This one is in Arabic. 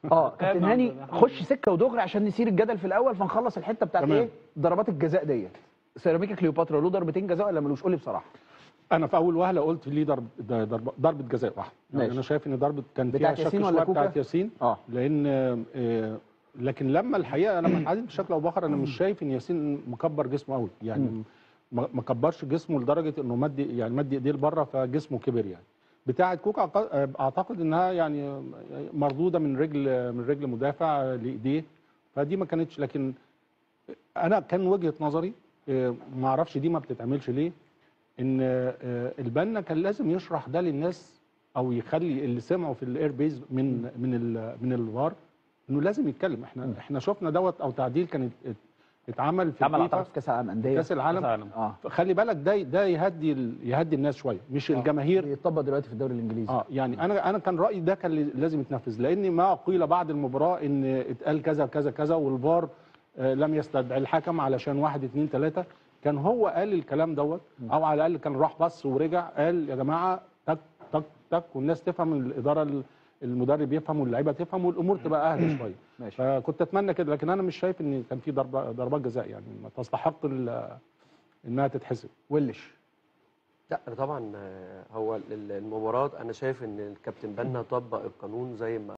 كابتن هاني خش سكه ودغري عشان نسير الجدل في الاول، فنخلص الحته بتاعت ايه ضربات الجزاء ديت. سيراميكا كليوباترا له ضربتين جزاء ولا ملوش؟ قول لي بصراحه. انا في اول وهله قلت ليه ضربه جزاء واحده. يعني انا شايف ان ضربه كان فيها شك شويه بتاعت ياسين. لان لكن لما الحقيقه لما اتعادل بشكل او باخر انا مش شايف ان ياسين مكبر جسمه قوي، يعني ما كبرش جسمه لدرجه انه مد ايديه لبره فجسمه كبر. يعني بتاعه كوكا اعتقد انها يعني مردوده من رجل مدافع لايديه، فدي ما كانتش. لكن انا كان وجهه نظري ما اعرفش دي ما بتتعملش ليه، ان البنا كان لازم يشرح ده للناس او يخلي اللي سمعوا في الاير بيز من الفار انه لازم يتكلم. احنا شفنا دوت او تعديل كان اتعمل في اعتقد في كاس العالم انديه، كاس العالم. خلي بالك ده يهدي الناس شويه، مش الجماهير. بيطبق دلوقتي في الدوري الانجليزي. يعني انا كان رايي ده كان لازم يتنفذ، لان ما قيل بعد المباراه ان اتقال كذا كذا كذا والفار لم يستدعي الحكم علشان 1 2 3. كان هو قال الكلام دوت، او على الاقل كان راح بص ورجع قال يا جماعه تك تك تك، والناس تفهم، الاداره المدرب يفهم واللعيبه تفهم والامور تبقى اهدى شويه. فكنت اتمنى كده، لكن انا مش شايف ان كان في ضربات جزاء يعني ما تستحق انها تتحسب. ولش لا طبعا هو المباراه انا شايف ان الكابتن بنا طبق القانون زي ما